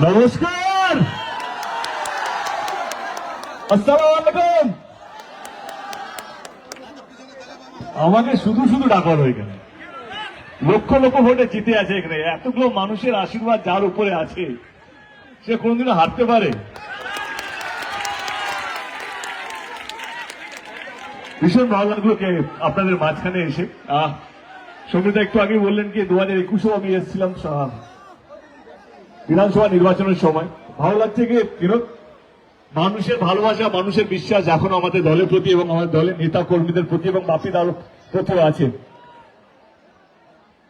নমস্কার, আসসালামু আলাইকুম। আমাকে শুধু শুধু ডাকার হয়ে গেল। লক্ষ লক্ষ ভোটে জিতে আছে এখানে। এতগুলো মানুষের আশীর্বাদ যার উপরে আছে, সে কোনদিনও হারতে পারে? ভীষণ ভালো লাগলো কে আপনাদের মাঝখানে এসে। সঙ্গীতা একটু আগে বললেন কি 2021-এও আমি এসেছিলাম বিধানসভা নির্বাচনের সময়। ভালো লাগছে কি মানুষের ভালোবাসা, মানুষের বিশ্বাস এখন আমাদের দলের প্রতি এবং আমাদের দলের নেতা কর্মীদের প্রতি এবং বাপি দার প্রতি আছে।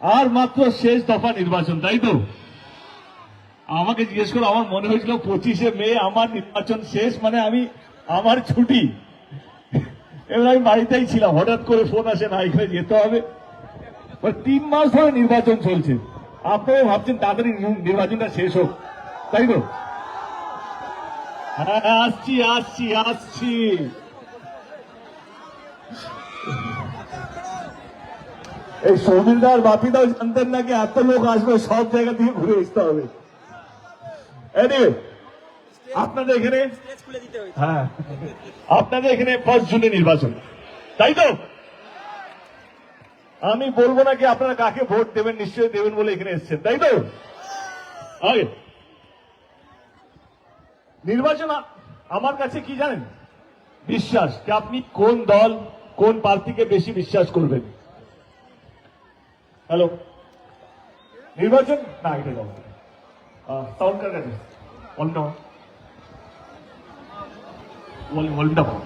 আর মাত্র শেষ দফা নির্বাচন, তাই তো? আমাকে জিজ্ঞেস করে আমার মনে হয়েছিল 25শে মে আমার নির্বাচন শেষ, মানে আমার ছুটি। এবার আমি বাড়িতেই ছিলাম, হঠাৎ করে ফোন আসে না এখানে যেতে হবে। 3 মাস ধরে নির্বাচন চলছে। আপনারা ভাবছেন তাড়াতাড়ি নির্বাচনটা শেষ হোক, তাই তো? হ্যাঁ, আসছি আসছি আসছি। এই সৌমিলদার বাপিদাও জানতেন নাকি এত লোক আসবে, সব জায়গা থেকে ঘুরে আসতে হবে। আপনাদের এখানে হ্যাঁ, আপনাদের এখানে 1 জুনে নির্বাচন, তাই তো? আমি বলবো নাকি আপনারা কাকে ভোট দেবেন, নিশ্চয়ই দেবেন বলে এখানে এসেছেন, তাই তো? আগে নির্বাচন আমার কাছে কি জানেন, বিশ্বাস। যে আপনি কোন দল কোন প্রার্থীকে বেশি বিশ্বাস করবেন। হ্যালো, নির্বাচন না, এটা যাবো সাউন্ড কার কাছে ভলিউমটা পাবো।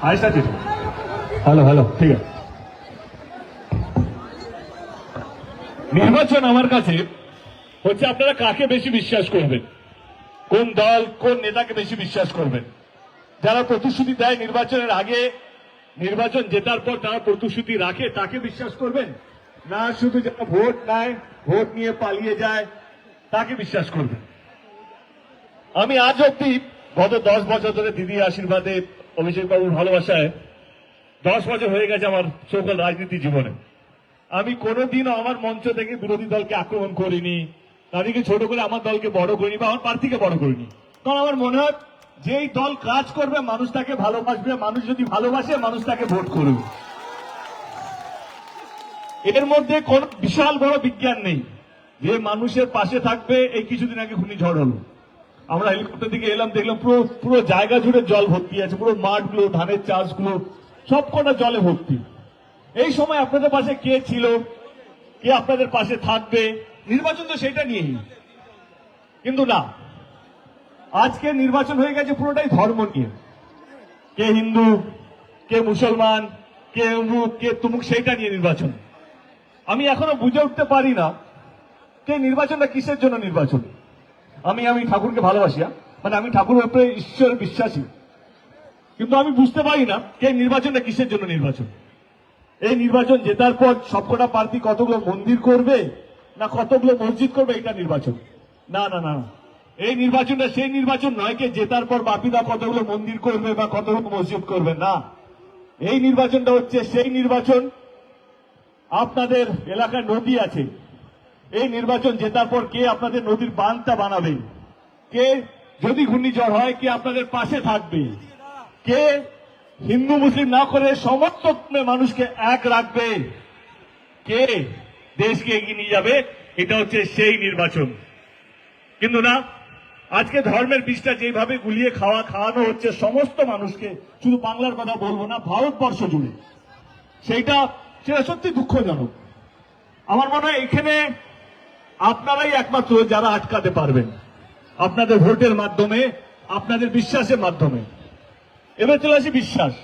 আয়েশা জি, হ্যালো হ্যালো, ঠিক আছে। নির্বাচন আমার কাছে হচ্ছে আপনারা কাকে বেশি বিশ্বাস করবেন, কোন দল কোন নেতাকে বেশি বিশ্বাস করবেন। যারা প্রতিশ্রুতি দেয় নির্বাচনের আগে, নির্বাচন জেতার পর তারা প্রতিশ্রুতি রাখে, তাকে বিশ্বাস করবেন, না শুধু যারা ভোট নেয়, ভোট নিয়ে পালিয়ে যায়, তাকে বিশ্বাস করবেন। আমি আজ অব্দি গত 10 বছর ধরে দিদির আশীর্বাদে, অভিষেক বাবুর ভালোবাসায় 10 বছর হয়ে গেছে আমার সকল রাজনীতি জীবনে। আমি কোনোদিনও আমার মঞ্চ থেকে বিরোধী দলকে আক্রমণ করিনি, তাদেরকে ছোট করে আমার দলকে বড় করিনি বা আমার প্রার্থীকে বড় করিনি। কারণ আমার মনে হয় যেই দল কাজ করবে মানুষ তাকে ভালোবাসবে, মানুষ যদি ভালোবাসে মানুষ তাকে ভোট করবে। এর মধ্যে কোন বিশাল বড় বিজ্ঞান নেই যে মানুষের পাশে থাকবে। এই কিছুদিন আগে ঘূর্ণিঝড় হলো, আমরা হেলিকপ্টার দিকে এলাম, দেখলাম পুরো জায়গা জুড়ে জল ভর্তি আছে, পুরো মাঠগুলো, ধানের চাষগুলো সবকটা জলে ভর্তি। এই সময় আপনাদের পাশে কে ছিল, কে আপনাদের পাশে থাকবে? নির্বাচন তো সেটা নিয়েই, কিন্তু না, আজকে নির্বাচন হয়ে গেছে পুরোটাই ধর্ম নিয়ে। কে হিন্দু, কে মুসলমান, কে অমুক, কে তুমুক, সেইটা নিয়ে নির্বাচন। আমি এখনো বুঝে উঠতে পারি না কে নির্বাচনটা কিসের জন্য নির্বাচন। আমি ঠাকুরকে ভালোবাসি, মানে আমি ঠাকুরের উপরে ঈশ্বরের বিশ্বাসী, কিন্তু আমি বুঝতে পারি না কে নির্বাচনটা কিসের জন্য নির্বাচন। এই নির্বাচন জেতার পর সবকটা প্রার্থী কতগুলো মন্দির করবে না কতগুলো মসজিদ করবে, এটা নির্বাচন না। না না, এই নির্বাচনটা সেই নির্বাচন নয় কে জেতার পর বাপিদা কতগুলো মন্দির করবে বা কতগুলো মসজিদ করবে, না। এই নির্বাচনটা হচ্ছে সেই নির্বাচন, আপনাদের এলাকায় নদী আছে, এই নির্বাচন জেতার পর কে আপনাদের নদীর বাঁধটা বানাবে, কে যদি ঘূর্ণিঝড় হয় কে আপনাদের পাশে থাকবে, কে হিন্দু মুসলিম না করে সমস্ত মানুষকে এক রাখবে, কে দেশকে এগিয়ে নিয়ে যাবে, এটা হচ্ছে সেই নির্বাচন। কিন্তু না, আজকে ধর্মের বীজটা যেভাবে গুলিয়ে খাওয়ানো হচ্ছে সমস্ত মানুষকে, শুধু বাংলার কথা বলবো না, ভারতবর্ষ জুড়ে, সেটা সত্যি দুঃখজনক। আমার মনে হয় এখানে আপনারাই একমাত্র যারা আটকাতে পারবেন, আপনাদের ভোটের মাধ্যমে, আপনাদের বিশ্বাসের মাধ্যমে। এবার চলে আসি বিশ্বাস।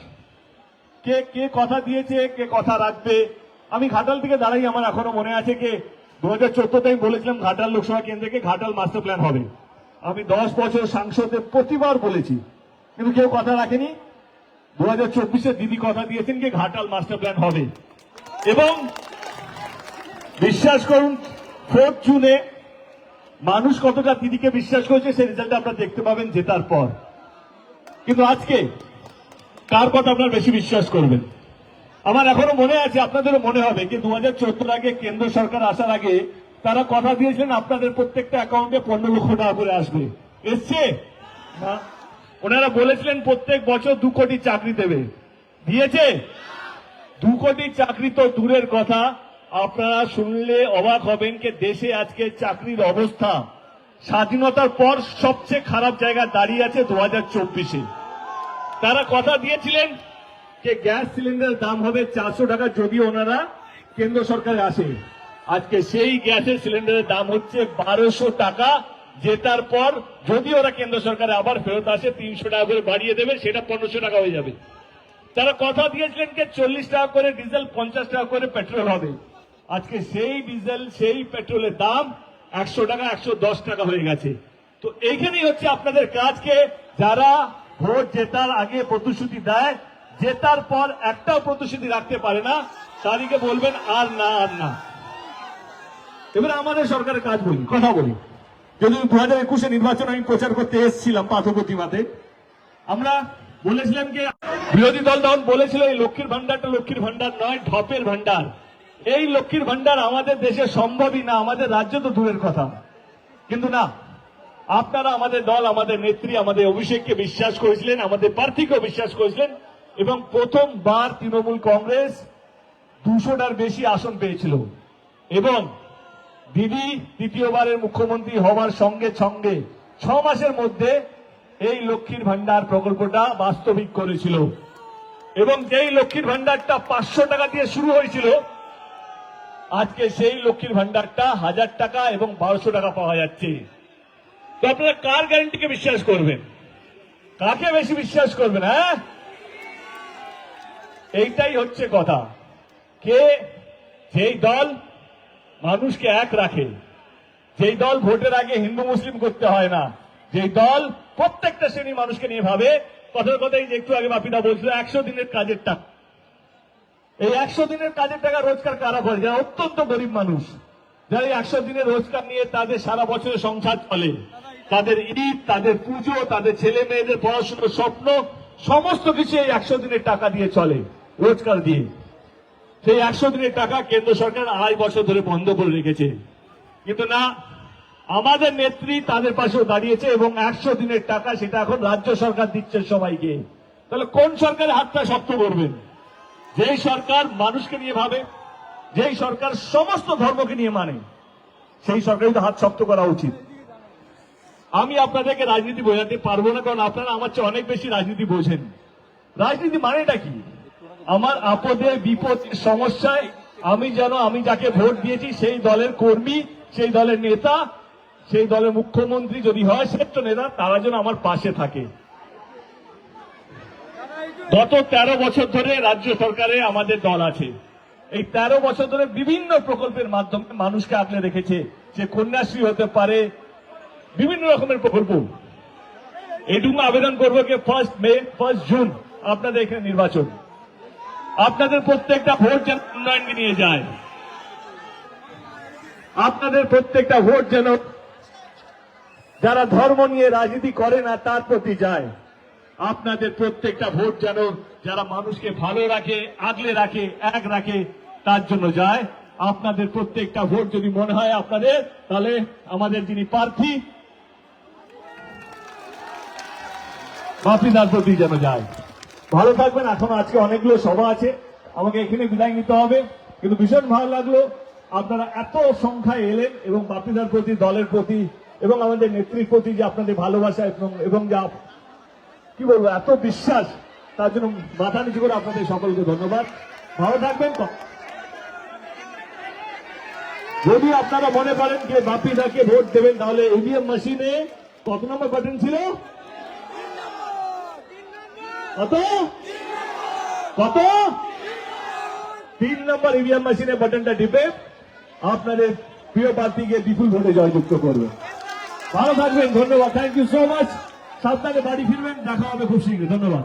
কে কে কথা দিয়েছে, কে কথা রাখবে। আমি ঘাটাল থেকে দাঁড়াই, আমার এখনো মনে আছে কে 2014-তে আমি বলেছিলাম ঘাটাল লোকসভা কেন্দ্রে ঘাটাল মাস্টার প্ল্যান হবে। আমি 10 বছর সাংসদে প্রতিবার বলেছি, কিন্তু কেউ কথা রাখেনি। 2024-এ দিদি কথা দিয়েছেন কি ঘাটাল মাস্টার প্ল্যান হবে, এবং বিশ্বাস করুন 4 জুনে মানুষ কতটা দিদিকে বিশ্বাস করেছে সেই রেজাল্ট আপনারা দেখতে পাবেন জেতার পর। কিন্তু আজকে কার কথা আপনারা বেশি বিশ্বাস করবেন? আমার এখনো মনে আছে, আপনাদেরও মনে হবে যে 2014 আগে কেন্দ্র সরকার আসার আগে তারা কথা দিয়েছিলেন আপনাদের প্রত্যেকটা অ্যাকাউন্টে 15 লক্ষ টাকা করে আসবে, এসছে না? ওনারা বলেছিলেন প্রত্যেক বছর 2 কোটি চাকরি দেবে, দিয়েছে? 2 কোটি চাকরি তো দূরের কথা, আপনারা শুনলে অবাক হবেন যে দেশে আজকে চাকরির অবস্থা স্বাধীনতার পর সবচেয়ে খারাপ জায়গায় দাঁড়িয়ে আছে 2024-এ। তারা কথা দিয়েছিলেন যে গ্যাস সিলিন্ডারের দাম হবে 400 টাকা যদি ওনারা কেন্দ্র সরকারে আসে। আজকে সেই গ্যাসের সিলিন্ডারের দাম হচ্ছে 1200 টাকা, জেতার পর যদি ওরা কেন্দ্র সরকারে আবার ফেরত আসে 300 টাকা করে বাড়িয়ে দেবে, সেটা 1500 টাকা হয়ে যাবে। তারা কথা দিয়েছিলেন যে 40 টাকা করে ডিজেল, 50 টাকা করে পেট্রোল হবে। আজকে সেই ডিজেল সেই পেট্রোলের দাম 100 টাকা 110 টাকা হয়ে গেছে। তো এইখানেই হচ্ছে আপনাদের কাজকে, যারা ভোট জেতার আগে প্রতিশ্রুতি দেয়, জেতার পর একটাও প্রতিশ্রুতি রাখতে পারে না, তাদেরকে বলবেন আর না আর না। এবার আমাদের সরকারের কাজ বলি, কথা বলি। যদি 2021-এ নির্বাচন আমি প্রচার করতে এসেছিলাম পাথপ্রতিমাতে, আমরা বলেছিলাম যে বিরোধী দল তখন বলেছিল এই লক্ষ্মীর ভান্ডারটা লক্ষ্মীর ভান্ডার নয়, ঢপের ভান্ডার। এই লক্ষ্মীর ভান্ডার আমাদের দেশে সম্ভবই না, আমাদের রাজ্য তো দূরের কথা। কিন্তু না, আপনারা আমাদের দল, আমাদের নেত্রী, আমাদের অভিষেককে বিশ্বাস করেছিলেন, আমাদের প্রার্থীকেও বিশ্বাস করেছিলেন, এবং প্রথমবার তৃণমূল কংগ্রেস 200টার বেশি আসন পেয়েছিল। এবং দিদি দ্বিতীয়বারের মুখ্যমন্ত্রী হওয়ার সঙ্গে সঙ্গে 6 মাসের মধ্যে এই লক্ষ্মীর ভান্ডার প্রকল্পটা বাস্তবিক করেছিল। এবং যেই লক্ষ্মীর ভান্ডারটা 500 টাকা দিয়ে শুরু হয়েছিল, আজকে সেই লক্ষ্মীর ভান্ডারটা 1000 টাকা এবং 1200 টাকা পাওয়া যাচ্ছে। তো আপনারা কার গ্যারান্টিকে বিশ্বাস করবেন? কাকে বেশি বিশ্বাস করবেন? হ্যাঁ, এইটাই হচ্ছে কথা। কে যেই দল মানুষকে এক রাখে, যেই দল ভোটের আগে হিন্দু মুসলিম করতে হয় না, যেই দল প্রত্যেকটা শ্রেণী মানুষকে নিয়ে ভাবে। কথার কথাই যে একটু আগে বাপিদা বলছিল 100 দিনের কাজের টাকা, এই 100 দিনের কাজের টাকা রোজগার কারা করে? যারা অত্যন্ত গরিব মানুষ, যারা 100 দিনের রোজগার নিয়ে তাদের সারা বছরের সংসার চলে, তাদের ঈদ, তাদের পুজো, তাদের ছেলে মেয়েদের পড়াশোনার স্বপ্ন, সমস্ত কিছু এই 100 দিনের টাকা দিয়ে চলে, রোজগার দিয়ে। সেই 100 দিনের টাকা কেন্দ্র সরকার 2.5 বছর ধরে বন্ধ করে রেখেছে। কিন্তু না, আমাদের নেত্রী তাদের পাশেও দাঁড়িয়েছে এবং 100 দিনের টাকা সেটা এখন রাজ্য সরকার দিচ্ছে সবাইকে। তাহলে কোন সরকারের হাতটা শক্ত করবেন? যেই সরকার মানুষকে নিয়ে ভাবে, যেই সরকার সমস্ত ধর্মকে নিয়ে মানে, সেই সরকারই তো হাত শক্ত করা উচিত। আমি আপনাদেরকে রাজনীতি বোঝাতে পারবো না, কারণ আপনারা আমার চেয়ে অনেক বেশি রাজনীতি বোঝেন। রাজনীতি মানেটা কি? আমার আপদে বিপদে সমস্যায় আমি যাকে ভোট দিয়েছি সেই দলের কর্মী, সেই দলের নেতা, সেই দলের মুখ্যমন্ত্রী যদি হয় শ্রেষ্ঠ নেতা, তারা যেন আমার পাশে থাকে। গত 13 বছর ধরে রাজ্য সরকারে আমাদের দল আছে। এই 13 বছর ধরে বিভিন্ন প্রকল্পের মাধ্যমে মানুষকে আগলে রেখেছে। সে কন্যাশ্রী হতে পারে, বিভিন্ন রকমের প্রকল্প। এটুকু আবেদন করবো যে 1 মে 1 জুন আপনাদের এখানে নির্বাচন, আপনাদের প্রত্যেকটা ভোট যেন উন্নয়নকে নিয়ে যায়। আপনাদের প্রত্যেকটা ভোট যেন যারা ধর্ম নিয়ে রাজনীতি করে না তার প্রতি যায়। আপনাদের প্রত্যেকটা ভোট যেন যারা মানুষকে ভালো রাখে, আগলে রাখে, এক রাখে, তার জন্য যায়। আপনাদের প্রত্যেকটা ভোট যদি মনে হয় আপনাদের, তাহলে আমাদের যিনি প্রার্থী বাপিদার প্রতি যেন যায়। ভালো থাকবেন। এখন আজকে অনেকগুলো সভা আছে, আমাকে এখানে বিদায় নিতে হবে, কিন্তু ভীষণ ভালো লাগলো আপনারা এত সংখ্যায় এলেন এবং বাপিদার প্রতি, দলের প্রতি এবং আমাদের নেত্রীর প্রতি যে আপনাদের ভালোবাসা এবং যা কি বলবো এত বিশ্বাস, তার জন্য মাথা নিচু করে আপনাদের সকলকে ধন্যবাদ। ভালো থাকবেন। যদি আপনারা মনে করেন যে বাপিদাকে ভোট দেবেন, তাহলে ইভিএম মেশিনে কত নম্বর বাটন ছিল? কত কত 3 নম্বর ইভিএম মেশিনে বাটনটা টিপে আপনাদের প্রিয় প্রার্থীকে বিপুল ভোটে জয়যুক্ত করবে। ভালো থাকবেন, ধন্যবাদ, থ্যাংক ইউ সো মাচ। সাবধানে বাড়ি ফিরবেন, দেখা হবে খুব শীঘ্রই। ধন্যবাদ।